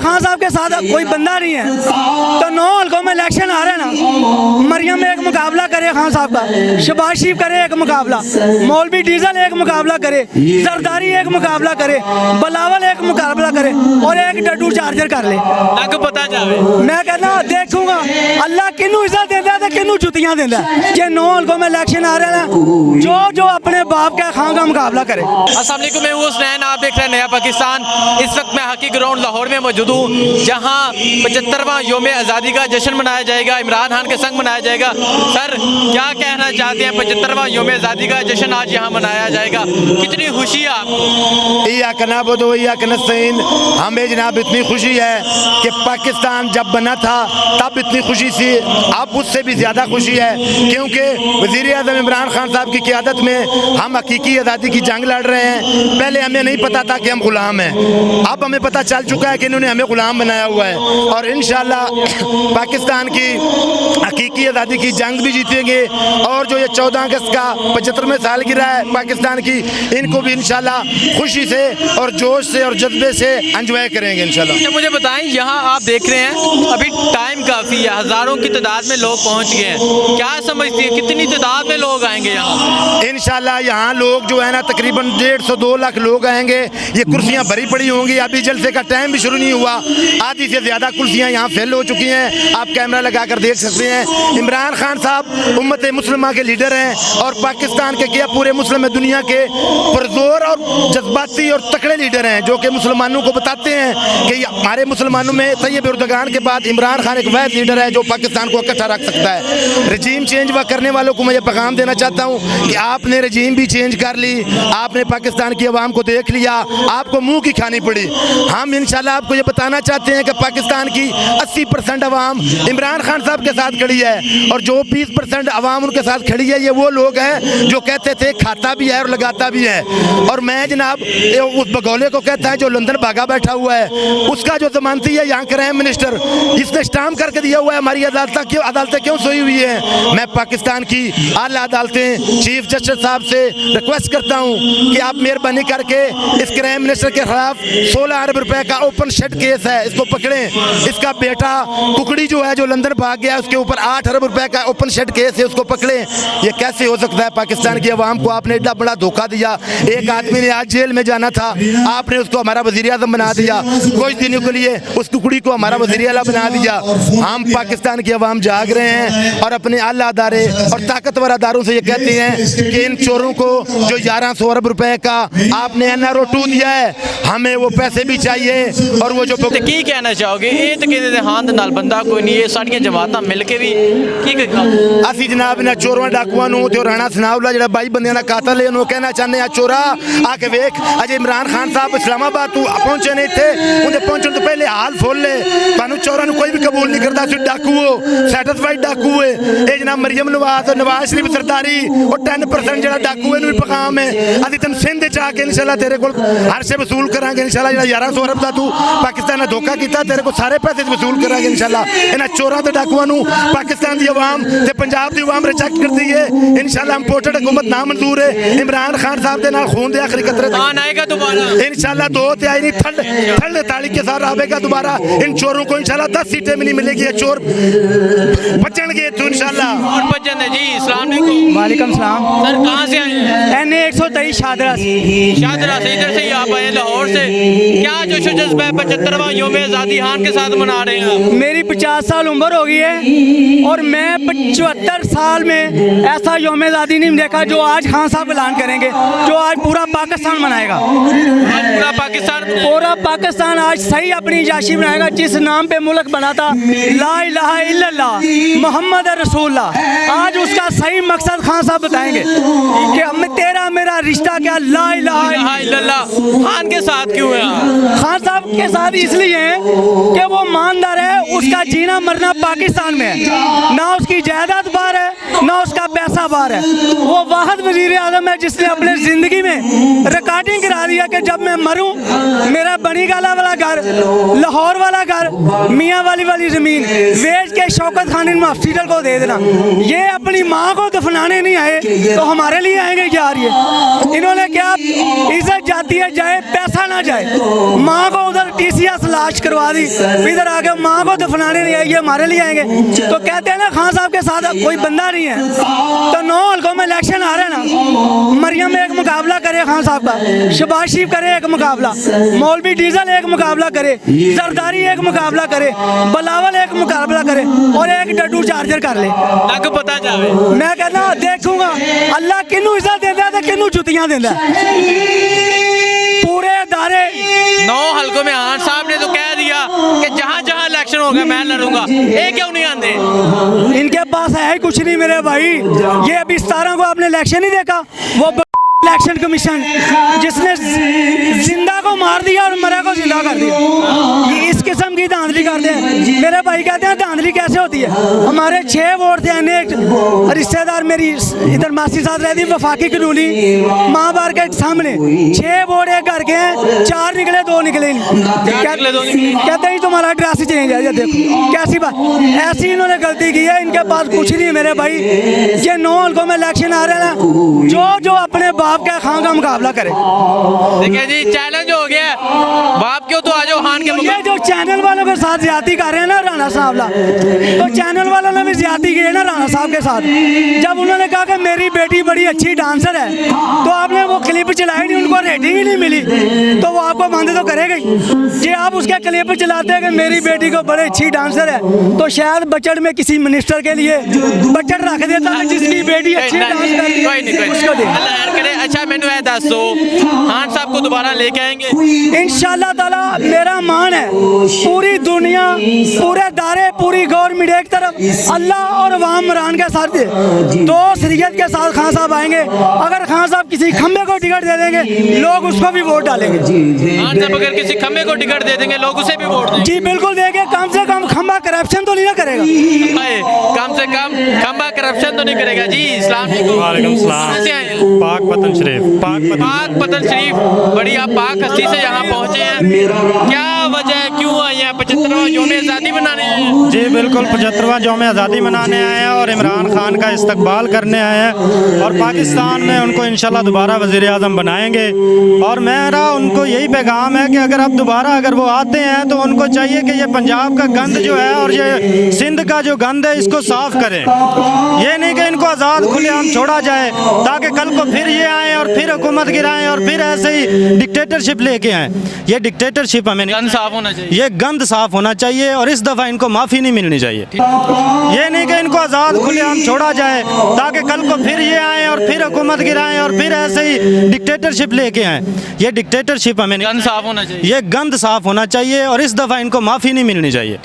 खान साहब के साथ कोई बंदा नहीं है, तो 9 हल्कों में इलेक्शन आ रहे हैं ना, मरियम एक मुकाबला करे खान साहब का, शहबाज शरीफ करे एक मुकाबला, मौलवी डीजल एक मुकाबला करे, जरदारी एक मुकाबला करे, बिलावल एक मुकाबला करे और एक डड्डू चार्जर कर ले। पता जावे मैं कहना देखूंगा अल्लाह किनू इज्जत देता है किनू जुतियां देता है। कि 9 हल्कों में इलेक्शन आ रहे हैं, जो अपने बाप के खान का मुकाबला करे। अस्सलाम वालेकुम, मैं हूं हुसनैन, आप देख रहे हैं नया पाकिस्तान। इस वक्त मैं हकी ग्राउंड लाहौर में मौजूद हूँ, जहाँ 75वां योम आज़ादी का जश्न मनाया जाएगा, इमरान खान के संग मनाया जाएगा। सर क्या कहना चाहते हैं, 75वां योम आज़ादी का जश्न आज यहाँ मनाया जाएगा, कितनी खुशी है आपको? हमें जनाब इतनी खुशी है कि पाकिस्तान जब बना था तब इतनी खुशी थी, अब उससे भी ज़्यादा खुशी है, क्योंकि वज़ीर आज़म इमरान खान साहब की क़यादत में हम हकीकी आज़ादी की जंग लड़ रहे हैं। पहले हमें नहीं पता था कि हम ग़ुलाम हैं, अब हमें पता चल चुका है कि इन्होंने हमें ग़ुलाम बनाया हुआ है, और इंशाअल्लाह पाकिस्तान की हकीकी आज़ादी की जंग भी जीतेंगे। और जो ये 14 अगस्त का 75वें सालगिरह है पाकिस्तान की, इनको भी इंशाअल्लाह खुशी से और जोश से और जज्बे से एंजॉय करेंगे इंशाअल्लाह। मुझे बताएं, यहाँ आप देख रहे हैं अभी टाइम काफ़ी है, हज़ारों की तादाद में लोग पहुँच गए हैं, क्या समझती है कितनी तादाद में लोग आएंगे यहाँ? इंशाअल्लाह यहाँ लोग जो है ना तकरीबन 150-2 लाख लोग आएंगे। ये कुर्सियाँ भरी पड़ी होंगी, अभी जलसे का टाइम भी शुरू नहीं हुआ, आधी से ज़्यादा कुर्सियाँ यहाँ फिल हो चुकी हैं, आप कैमरा लगा कर देख सकते हैं। इमरान खान साहब उम्मत मुस्लिमा के लीडर हैं और पाकिस्तान के क्या पूरे मुस्लिम दुनिया के पुरजोर और जज्बाती और तकड़े लीडर हैं, जो कि मुसलमानों को बताते हैं कि हमारे मुसलमानों में तैयब एर्दोगान के बाद इमरान खान एक वैध लीडर है जो पाकिस्तान को इकट्ठा रख सकता है। रजीम चेंज करने वालों को मैं ये पैगाम देना चाहता हूँ कि आपने रजीम भी चेंज कर ली, आपने पाकिस्तान की आवाम को देख लिया, आपको मुंह की खानी पड़ी। हम इंशाल्लाह आपको ये बताना चाहते हैं कि पाकिस्तान की 80% आवाम इमरान खान साहब के साथ खड़ी है, और जो 20% आवाम उनके साथ खड़ी है, ये वो लोग हैं जो कहते थे खाता भी है और लगाता भी है। और मैं जनाब उस बगौले को कहता है जो लंदन भागा बैठा हुआ है, उसका जो जमानती है यहाँ के प्राइम मिनिस्टर, इसने स्टाम्प करके दिया हुआ है हमारी अदालतें क्यों सोई हुई है। मैं पाकिस्तान की आला अदालतें चीफ जस्टिस साहब से रिक्वेस्ट करता हूँ कि आप मेहरबानी करके इस प्राइम मिनिस्टर के खिलाफ 16 अरब रुपए का ओपन शट केस है, इसको पकड़ें। इसका बेटा कुकड़ी जो है जो लंदन भाग गया, उसके ऊपर 8 अरब रुपए का ओपन शट केस है, उसको पकड़ें। ये कैसे हो सकता है? पाकिस्तान की आवाम को आपने इतना बड़ा धोखा दिया। एक आदमी ने आज जेल में जाना था, आपने उसको हमारा वज़ीर आज़म बना दिया, कुछ दिनों के लिए उस टुकड़ी को हमारा वज़ीर आला बना दिया। हम पाकिस्तान की आवाम जाग रहे हैं और अपने आला अदारे और ताकतवर अदारों से ये कहते हैं कि इन चोरों को जो 1100 अरब रुपए का आपने NRO 2 दिया है, हमें वो पैसे भी चाहिए। और वो जो की कहना चाहोगे, ये तो कहते हाथ नाल बंदा कोई नहीं, ये सारियां जमातां मिल के भी की असी जनाब इन्हां चोरों डाकुआं नूं ते राणा सनाउल्ला जिहड़ा 22 बंदियां दा कातल है, उन्होंने कहना चाहते हैं चोरा आके वेख, अजे इमरान खान साहब इस्लामाबाद तू पहुंचे ने इत्थे, उन्हें पहुंचने तो पहले हाल फुल ले, तुहानूं चोरां नूं कोई भी कबूल नहीं करता, तुसीं डाकू हो, सैटिस्फाइड डाकू है। ये जनाब मरियम नवाज शरीफ सरदारी और 10% जिहड़ा डाकू है इहनूं भी पैगाम है, असीं तैनूं सिंध च आके इंशाअल्लाह तेरे कोल हर शे वसूल करांगे इंशाअल्लाह। जिहड़ा 1100 अरब दा तू पाकिस्तान ने धोखा कीता, तेरे को सारे पैसे वसूल करांगे इंशाअल्लाह। इन्हां चोरां ते डाकुआं नूं पाकिस्तान दी आवाम ते पंजाब दी आवाम रिजेक्ट करदी है इंशाअल्लाह। इंपोर्टेड हुकूमत ना मंजूर है। इमरान खान साहब दे नाल खून दे आखिरी कतरे तक आएगा दोबारा इंशाअल्लाह। 2 तिहाई नहीं थर्ड ताली के साथ आवेगा दोबारा। इन चोरों को इंशाअल्लाह 10 सीटें भी नहीं मिलेगी, ये चोर बचेंगे तो इंशाअल्लाह। और बचन है जी। अस्सलाम वालेकुम। वालेकुम सलाम। सर कहाँ से आए हैं? NA 123 शादरा से। शादरा से, इधर से ही आप आए लाहौर से। क्या जोश जज्बा है 75वां योम आज़ादी खान के साथ मना रहे हैं? मेरी 50 साल उम्र हो गई है और मैं 75 साल में ऐसा योम आज़ादी नहीं देखा जो आज खान साहब ऐलान करेंगे, जो आज पूरा पाकिस्तान मनाएगा। पूरा पाकिस्तान आज सही अपनी जाशी बनाएगा, जिस नाम पे मुल्क बना था ला इलाहा इल्लल्लाह मोहम्मद रसूलुल्लाह, आज उसका सही मकसद खान साहब बताएंगे कि हम तेरा मेरा रिश्ता क्या ला इलाहा इल्लल्लाह खान के साथ क्यों है? खान साहब के साथ इसलिए है कि वो ईमानदार है, उसका जीना मरना पाकिस्तान में है, ना उसकी जायदाद बाहर है, ना उसका पैसा ऐसा बार है, वो वाहिद वजीर आज़म है जिसने अपने ज़िंदगी में रिकॉर्डिंग करा दिया कि जब मैं मरूं मेरा बनी गाला वाला घर, लाहौर वाला घर, मियाँ वाली ज़मीन बेच के शौकत खान इल्म हॉस्पिटल को दे देना। ये अपनी माँ को दफनाने नहीं आए तो हमारे लिए आएंगे यार। ये इन्होंने क्या इज्जत जाती है जाए पैसा ना जाए, माँ को उधर TCS लाश करवा दी, इधर आके माँ को दफनाने नहीं आएगी, हमारे लिए आएंगे। तो कहते हैं ना खान साहब के साथ कोई बंदा नहीं है, तो 9 हल्कों में इलेक्शन आ रहे हैं ना, मरियम एक मुकाबला करे खान साहब का, शहबाज शरीफ करे एक मुकाबला, मौलवी डीजल एक मुकाबला करे, जरदारी एक मुकाबला करे, बिलावल एक मुकाबला करे और एक डड्डू चार्जर कर ले। तक पता जावे। मैं कहना देखूंगा अल्लाह किनू इज्जत देता है तो किनू जुतियां देता है। पूरे दारे 9 हल्कों में खान साहब ने तो कह दिया कि जहाँ जहाँ इलेक्शन होगा मैं लड़ूंगा, ये क्यों नहीं आते? इनके पास है ही कुछ नहीं मेरे भाई। ये अभी 17 को आपने इलेक्शन नहीं देखा, वो इलेक्शन कमीशन जिसने जिंदा को मार दिया और मरा को जिंदा कर दिया, ये इस किस्म की धांधली करते हैं। मेरे भाई कहते हैं धांधली कैसे होती है। हमारे 6 वोट थे, अनेक रिश्तेदार मेरी इधर मासी साथ रहती वफाकी कनूली माँ बार के सामने 6 वोट एक घर के हैं, 4 निकले 2 निकले कहते ही तुम्हारा एड्रेस ही चेंज है। ये देखो कैसी बात, ऐसी इन्होंने गलती की है, इनके पास कुछ नहीं है मेरे भाई। ये 9 हल्कों में इलेक्शन आ रहे हैं ना, जो अपने बाप के खान का मुकाबला करे। देखिए जी चैलेंज हो गया, बाप क्यों तो आ जाओ खान के ये मुकाबले। जो चैनल वालों के साथ ज्यादती कर रहे हैं ना राणा साहब, तो चैनल वालों ने भी ज्यादती की है ना राणा साहब के साथ। जब उन्होंने कहा कि मेरी बेटी बड़ी अच्छी डांसर है, तो आपने वो क्लिप चलाई नहीं, उनको रेटिंग ही नहीं मिली, तो वो आपको बंद तो करेगा ही। जी आप उसके क्लिप चलाते हैं कि मेरी बेटी को बड़ी अच्छी डांसर है, तो शायद बजट में किसी मिनिस्टर के लिए बजट रख देता है जिसकी बेटी अच्छी डांस करती है उसको दे। अच्छा मैंने ये दस दो, खान साहब को दोबारा लेके आएंगे इंशाल्लाह ताला। मेरा मान है पूरी दुनिया, पूरे दायरे, पूरी गवर्नमेंट एक तरफ, अल्लाह और अवाम इमरान के साथ दो शरीयत के साथ खान साहब आएंगे। अगर खान साहब किसी खम्बे को टिकट दे देंगे लोग उसको भी वोट डालेंगे। खान साहब अगर किसी खम्बे को टिकट दे देंगे लोग उसे भी वोट देंगे। जी बिल्कुल देंगे, कम से कम खम्बा करप्शन तो नहीं ना करेगा, कम से कम खम्बा करप्शन तो नहीं करेगा। जी इस्लाम वालेकुम सलाम। पाक पतन शरीफ, पाक पतन शरीफ, बड़ी आप पाक हस्ती से यहाँ पहुँचे हैं, क्या वजह है, क्यों आए हैं? 75वां यौम आज़ादी मनाने आए हैं? जी बिल्कुल 75वां यौम आज़ादी मनाने आए हैं और इमरान खान का इस्तकबाल करने आए हैं और पाकिस्तान में उनको इंशाल्लाह दोबारा वज़ीर आज़म बनाएंगे। और मेरा उनको यही पैगाम है कि अगर अब दोबारा अगर वो आते हैं तो उनको चाहिए कि ये पंजाब का गंद जो है और ये सिंध का जो गंद है इसको साफ़ करें। ये नहीं कि इनको आज़ाद खुलेआम छोड़ा जाए ताकि कल को फिर ये आएँ और फिर हुकूमत गिराएं और फिर ऐसे ही डिक्टेटरशिप लेके आएँ। ये डिक्टेटरशिप हमें नहीं, गंद साफ होना चाहिए। ये गंद साफ होना चाहिए और इस दफ़ा इनको माफ़ी नहीं मिलनी चाहिए। ये नहीं कि इनको आज़ाद खुलेआम छोड़ा जाए ताकि कल को फिर ये आएँ और फिर हुकूमत गिराएं और फिर ऐसे ही डिक्टेटरशिप लेके आएँ। ये डिक्टेटरशिप हमें नहीं, गंद साफ होना चाहिए। ये गंद साफ होना चाहिए और इस दफ़ा इनको माफ़ी नहीं मिलनी चाहिए।